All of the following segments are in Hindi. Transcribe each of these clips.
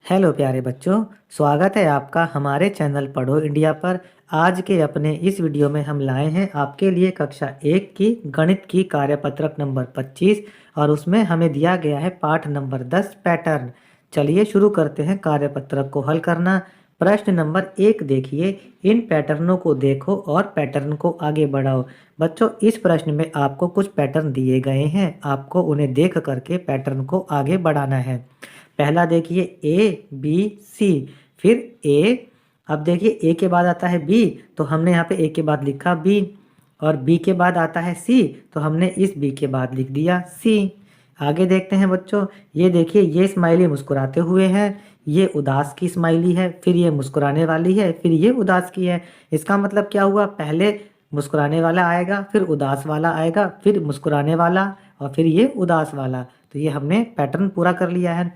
हेलो प्यारे बच्चों, स्वागत है आपका हमारे चैनल पढ़ो इंडिया पर। आज के अपने इस वीडियो में हम लाए हैं आपके लिए कक्षा 1 की गणित की कार्यपत्रक नंबर 25 और उसमें हमें दिया गया है पाठ नंबर 10 पैटर्न। चलिए शुरू करते हैं कार्यपत्रक को हल करना। प्रश्न नंबर 1 देखिए, इन पैटर्नों को देखो और पैटर्न को आगे बढ़ाओ। बच्चों, इस प्रश्न में आपको कुछ पैटर्न दिए गए हैं, आपको उन्हें देख करके पैटर्न को आगे बढ़ाना है। पहला देखिए ए बी सी, फिर ए। अब देखिए ए के बाद आता है बी, तो हमने यहाँ पे ए के बाद लिखा बी, और बी के बाद आता है सी, तो हमने इस बी के बाद लिख दिया सी। आगे देखते हैं बच्चों, ये देखिए ये स्माइली मुस्कुराते हुए है, ये उदास की स्माइली है, फिर ये मुस्कुराने वाली है, फिर ये उदास की है। इसका मतलब क्या हुआ, पहले मुस्कुराने वाला आएगा, फिर उदास वाला आएगा, फिर मुस्कुराने वाला, और फिर ये उदास वाला। तो ये हमने पैटर्न पूरा कर लिया है।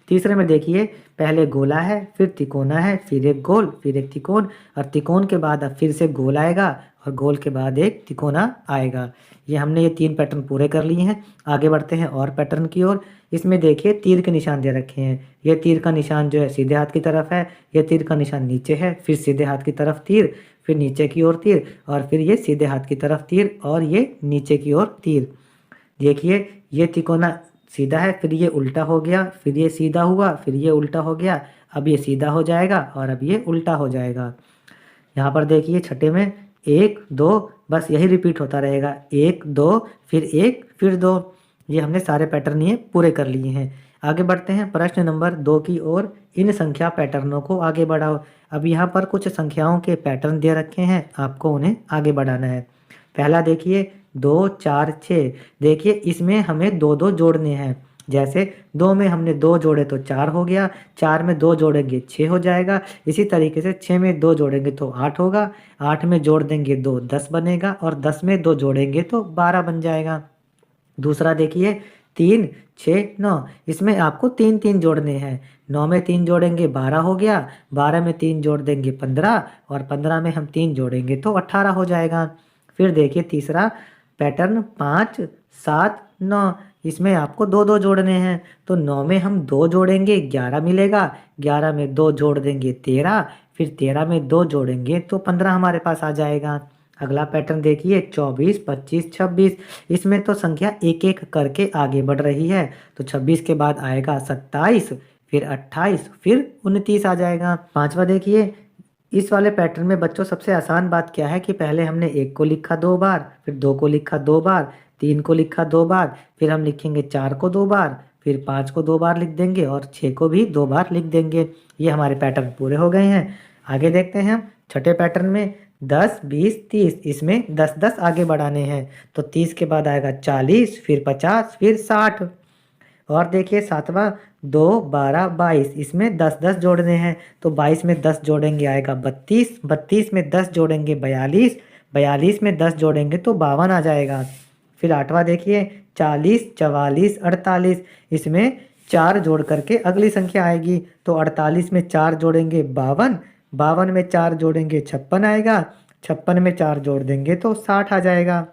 तीसरे में देखिए, पहले गोला है, फिर तिकोना है, फिर एक गोल, फिर एक तिकोन, और तिकोन के बाद अब फिर से गोल आएगा, और गोल के बाद एक तिकोना आएगा। ये हमने ये 3 पैटर्न पूरे कर लिए हैं। आगे बढ़ते हैं और पैटर्न की ओर। इसमें देखिए तीर के निशान दे रखे हैं। ये तीर का निशान जो है सीधे हाथ की तरफ है, ये तीर का निशान नीचे है, फिर सीधे हाथ की तरफ तीर, फिर नीचे की ओर तीर, और फिर ये सीधे हाथ की तरफ तीर, और ये नीचे की ओर तीर। देखिए ये तिकोना सीधा है, फिर ये उल्टा हो गया, फिर ये सीधा हुआ, फिर ये उल्टा हो गया, अब ये सीधा हो जाएगा, और अब ये उल्टा हो जाएगा। यहाँ पर देखिए छठे में 1 2, बस यही रिपीट होता रहेगा, 1 2 फिर 1 फिर 2। ये हमने सारे पैटर्न ये पूरे कर लिए हैं। आगे बढ़ते हैं प्रश्न नंबर 2 की ओर। इन संख्या पैटर्नों को आगे बढ़ाओ। अब यहाँ पर कुछ संख्याओं के पैटर्न दे रखे हैं, आपको उन्हें आगे बढ़ाना है। पहला देखिए 2 4 6। देखिए इसमें हमें दो दो जोड़ने हैं। जैसे 2 में हमने 2 जोड़े तो 4 हो गया, 4 में 2 जोड़ेंगे 6 हो जाएगा। इसी तरीके से 6 में 2 जोड़ेंगे तो 8 होगा, 8 में जोड़ देंगे 2 10 बनेगा, और 10 में 2 जोड़ेंगे तो 12 बन जाएगा। दूसरा देखिए 3 6 9। इसमें आपको 3 3 जोड़ने हैं। 9 में 3 जोड़ेंगे 12 हो गया, 12 में 3 जोड़ देंगे 15, और 15 में हम 3 जोड़ेंगे तो 18 हो जाएगा। फिर देखिए तीसरा पैटर्न 5 7 9। इसमें आपको 2 2 जोड़ने हैं, तो 9 में हम 2 जोड़ेंगे 11 मिलेगा, 11 में 2 जोड़ देंगे 13, फिर 13 में 2 जोड़ेंगे तो 15 हमारे पास आ जाएगा। अगला पैटर्न देखिए 24 25 26। इसमें तो संख्या एक एक करके आगे बढ़ रही है, तो 26 के बाद आएगा 27, फिर 28, फिर 29 आ जाएगा। पांचवा देखिए, इस वाले पैटर्न में बच्चों सबसे आसान बात क्या है कि पहले हमने 1 को लिखा 2 बार, फिर 2 को लिखा 2 बार, 3 को लिखा 2 बार, फिर हम लिखेंगे 4 को 2 बार, फिर 5 को 2 बार लिख देंगे, और 6 को भी 2 बार लिख देंगे। ये हमारे पैटर्न पूरे हो गए हैं। आगे देखते हैं हम छठे पैटर्न में 10 20 30। इसमें 10 10 आगे बढ़ाने हैं, तो 30 के बाद आएगा 40, फिर 50, फिर 60। और देखिए सातवां 2 12 22। इसमें 10 10 जोड़ने हैं, तो 22 में 10 जोड़ेंगे आएगा 32, 32 में 10 जोड़ेंगे 42, 42 में 10 जोड़ेंगे तो 52 आ जाएगा। फिर आठवां देखिए 40 44 48। इसमें 4 जोड़ करके अगली संख्या आएगी, तो 48 में 4 जोड़ेंगे 52, 52 में 4 जोड़ेंगे 56 आएगा, 56 में 4 जोड़ देंगे तो 60 आ जाएगा।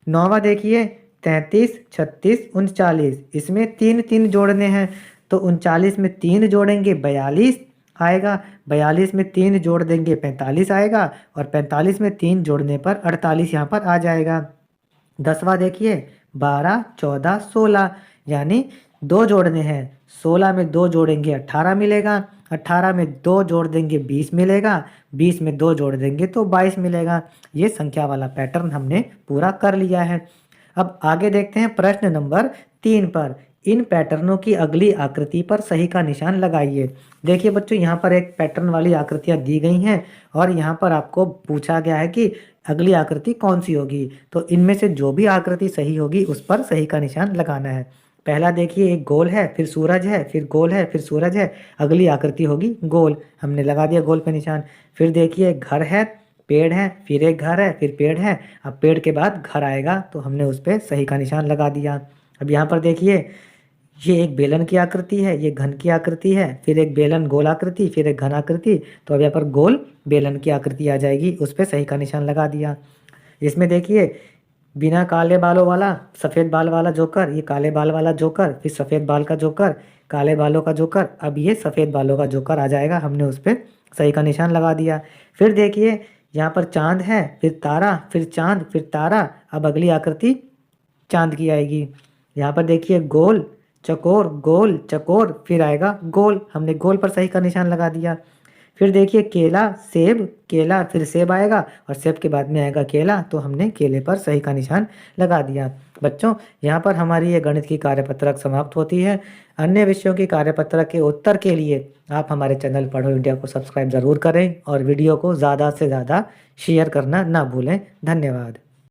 नौवा देखिए 33 36 39। इसमें 3 3 जोड़ने हैं, तो 39 में 3 जोड़ेंगे 42 आएगा, 42 में 3 जोड़ देंगे 45 आएगा, और 45 में 3 जोड़ने पर 48 यहाँ पर आ जाएगा। 10वां देखिए 12 14 16। यानी 2 जोड़ने हैं, 16 में 2 जोड़ेंगे 18 मिलेगा, 18 में 2 जोड़ देंगे 20 मिलेगा, 20 में 2 जोड़ देंगे तो 22 मिलेगा। ये संख्या वाला पैटर्न हमने पूरा कर लिया है। अब आगे देखते हैं प्रश्न नंबर 3 पर। इन पैटर्नों की अगली आकृति पर सही का निशान लगाइए। देखिए बच्चों, यहाँ पर एक पैटर्न वाली आकृतियाँ दी गई हैं, और यहाँ पर आपको पूछा गया है कि अगली आकृति कौन सी होगी। तो इनमें से जो भी आकृति सही होगी उस पर सही का निशान लगाना है। पहला देखिए एक गोल है, फिर सूरज है, फिर गोल है, फिर सूरज है, अगली आकृति होगी गोल। हमने लगा दिया गोल पे निशान। फिर देखिए घर है, पेड़ है, फिर एक घर है, फिर पेड़ है, अब पेड़ के बाद घर आएगा, तो हमने उस पर सही का निशान लगा दिया। अब यहाँ पर देखिए ये एक बेलन की आकृति है, ये घन की आकृति है, फिर एक बेलन गोल आकृति, फिर एक घन आकृति, तो अब यहाँ पर गोल बेलन की आकृति आ जाएगी, उस पर सही का निशान लगा दिया। इसमें देखिए बिना काले बालों वाला सफ़ेद बाल वाला जोकर, ये काले बाल वाला जोकर, फिर सफ़ेद बाल का जोकर, काले बालों का जोकर, अब ये सफ़ेद बालों का जोकर आ जाएगा। हमने उस पर सही का निशान लगा दिया। फिर देखिए यहाँ पर चाँद है, फिर तारा, फिर चाँद, फिर तारा। अब अगली आकृति चाँद की आएगी। यहाँ पर देखिए गोल चकोर, फिर आएगा गोल। हमने गोल पर सही का निशान लगा दिया। फिर देखिए केला केला, फिर सेब आएगा और सेब के बाद में आएगा केला, तो हमने केले पर सही का निशान लगा दिया। बच्चों, यहाँ पर हमारी ये गणित की कार्यपत्रक समाप्त होती है। अन्य विषयों की कार्यपत्रक के उत्तर के लिए आप हमारे चैनल पढ़ो इंडिया को सब्सक्राइब ज़रूर करें और वीडियो को ज़्यादा से ज़्यादा शेयर करना ना भूलें। धन्यवाद।